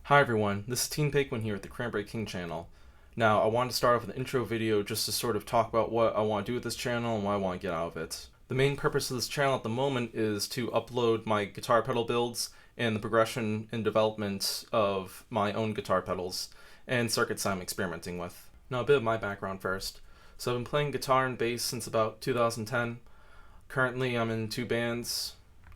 Hi everyone, this is Teen Paquin here at the Cranberry King channel. Now, I wanted to start off with an intro video just to sort of talk about what I want to do with this channel and what I want to get out of it. The main purpose of this channel at the moment is to upload my guitar pedal builds and the progression and development of my own guitar pedals and circuits I'm experimenting with. Now, a bit of my background first. So I've been playing guitar and bass since about 2010. Currently, I'm in two bands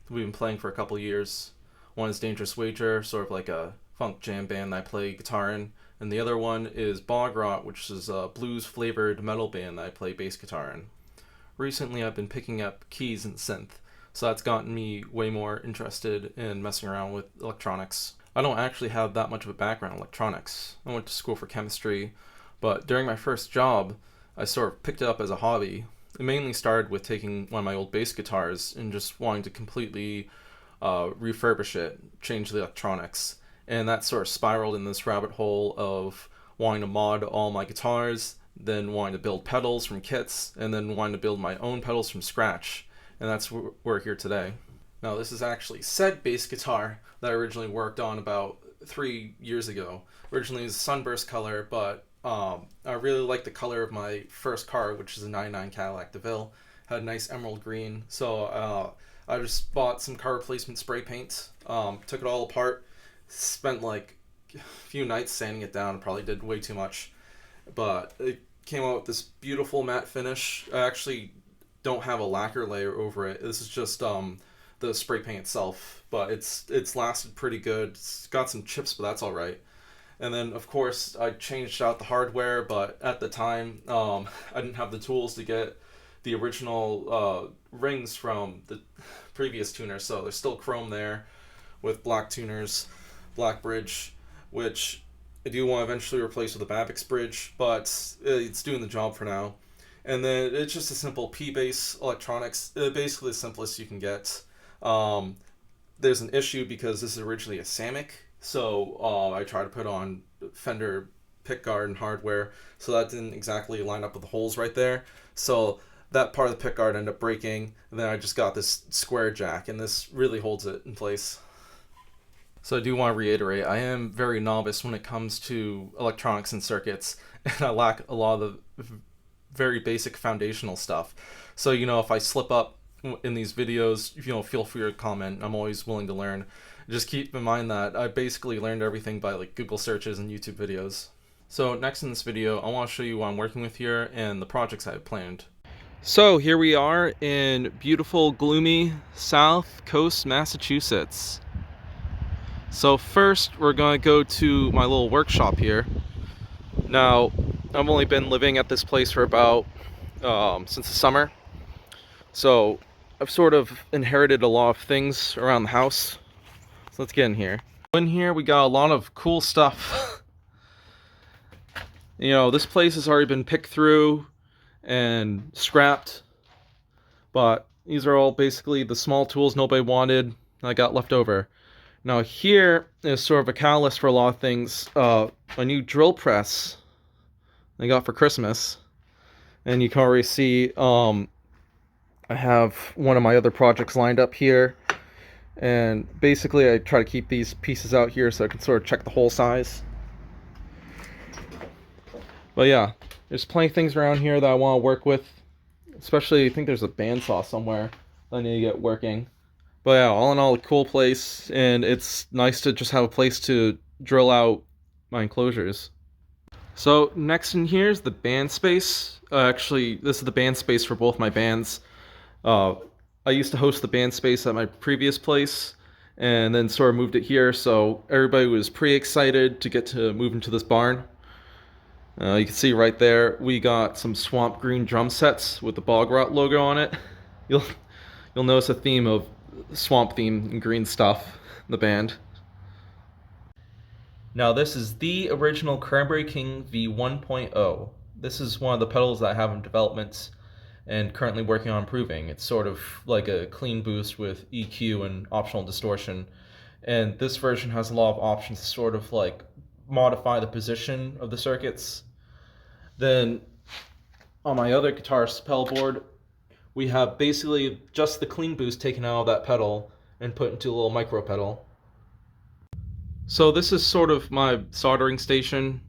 we've been playing for a couple years. One is Dangerous Wager, sort of like a funk jam band that I play guitar in, and the other one is Bog Rot, which is a blues-flavored metal band that I play bass guitar in. Recently, I've been picking up keys and synth, so that's gotten me way more interested in messing around with electronics. I don't actually have that much of a background in electronics. I went to school for chemistry, but during my first job, I sort of picked it up as a hobby. It mainly started with taking one of my old bass guitars and just wanting to completely refurbish it, change the electronics. And that sort of spiraled in this rabbit hole of wanting to mod all my guitars, then wanting to build pedals from kits, and then wanting to build my own pedals from scratch. And that's what we're here today. Now, this is actually said bass guitar that I originally worked on about 3 years ago. Originally it was a sunburst color, but I really liked the color of my first car, which is a 99 Cadillac DeVille. Had a nice emerald green, so I just bought some car replacement spray paint, took it all apart, spent like a few nights sanding it down, probably did way too much, but it came out with this beautiful matte finish. I actually don't have a lacquer layer over it. This is just the spray paint itself, but it's lasted pretty good. It's got some chips, but that's all right. And then, of course, I changed out the hardware, but at the time, I didn't have the tools to get the original rings from the previous tuner, so there's still chrome there with black tuners, black bridge, which I do want to eventually replace with a Babix bridge, but it's doing the job for now. And then it's just a simple P-bass electronics, basically the simplest you can get. There's an issue because this is originally a Samick, so I tried to put on Fender pickguard and hardware, so that didn't exactly line up with the holes right there. So that part of the pickguard ended up breaking, and then I just got this square jack, and this really holds it in place. So I do want to reiterate, I am very novice when it comes to electronics and circuits, and I lack a lot of the very basic foundational stuff. So, if I slip up in these videos, feel free to comment. I'm always willing to learn. Just keep in mind that I basically learned everything by like Google searches and YouTube videos. So next in this video, I want to show you what I'm working with here and the projects I have planned. So here we are in beautiful, gloomy South Coast, Massachusetts. So first, we're going to go to my little workshop here. Now, I've only been living at this place for about, since the summer. So I've sort of inherited a lot of things around the house. So let's get in here. In here, we got a lot of cool stuff. This place has already been picked through and scrapped. But these are all basically the small tools nobody wanted I got left over. Now here is sort of a catalyst for a lot of things. A new drill press I got for Christmas. And you can already see I have one of my other projects lined up here. And basically I try to keep these pieces out here so I can sort of check the hole size. But yeah, there's plenty of things around here that I want to work with. Especially, I think there's a bandsaw somewhere that I need to get working. But yeah, all in all, a cool place, and it's nice to just have a place to drill out my enclosures. So next in here is the band space. Actually, this is the band space for both my bands. I used to host the band space at my previous place, and then sort of moved it here, so everybody was pretty excited to get to move into this barn. You can see right there, we got some swamp green drum sets with the Bog Rot logo on it. You'll notice a theme of swamp theme and green stuff in the band. Now this is the original Cranberry King V1.0. This is one of the pedals that I have in development and currently working on improving. It's sort of like a clean boost with EQ and optional distortion. And this version has a lot of options to sort of like modify the position of the circuits. Then on my other guitar pedal board, we have basically just the clean boost taken out of that pedal and put into a little micro pedal. So this is sort of my soldering station,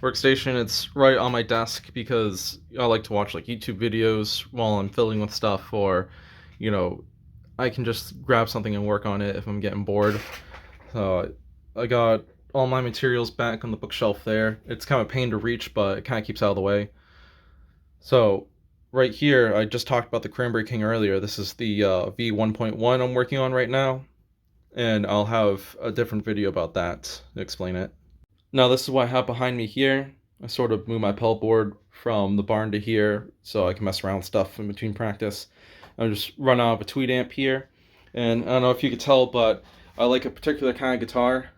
workstation. It's right on my desk because I like to watch like YouTube videos while I'm fiddling with stuff, or, you know, I can just grab something and work on it if I'm getting bored. So I got all my materials back on the bookshelf there. It's kind of a pain to reach, but it kind of keeps out of the way. So right here, I just talked about the Cranberry King earlier. This is the V1.1 I'm working on right now, and I'll have a different video about that to explain it. Now this is what I have behind me here. I sort of move my pellet board from the barn to here so I can mess around with stuff in between practice. I just run out of a tweed amp here, and I don't know if you could tell, but I like a particular kind of guitar.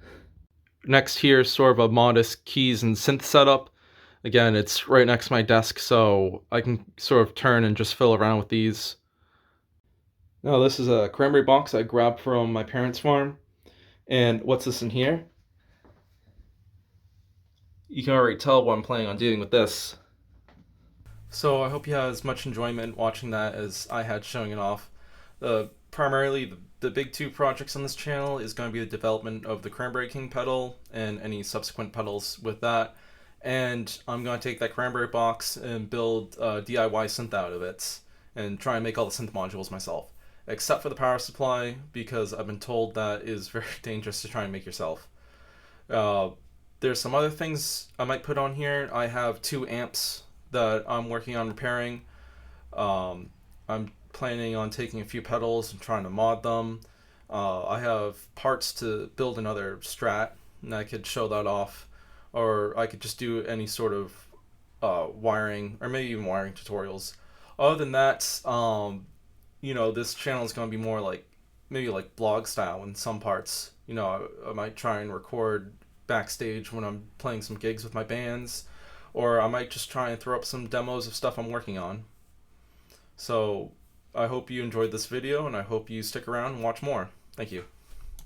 Next here is sort of a modest keys and synth setup. Again, it's right next to my desk, so I can sort of turn and just fiddle around with these. Now this is a cranberry box I grabbed from my parents' farm. And what's this in here? You can already tell what I'm planning on doing with this. So I hope you had as much enjoyment watching that as I had showing it off. Primarily, the big two projects on this channel is going to be the development of the Cranberry King pedal and any subsequent pedals with that. And I'm going to take that Cranberry box and build a DIY synth out of it and try and make all the synth modules myself. Except for the power supply, because I've been told that is very dangerous to try and make yourself. There's some other things I might put on here. I have 2 amps that I'm working on repairing. I'm planning on taking a few pedals and trying to mod them. I have parts to build another Strat, and I could show that off. Or I could just do any sort of wiring, or maybe even wiring tutorials. Other than that, this channel is going to be more like, maybe like blog style in some parts. I might try and record backstage when I'm playing some gigs with my bands, or I might just try and throw up some demos of stuff I'm working on. So I hope you enjoyed this video, and I hope you stick around and watch more. Thank you.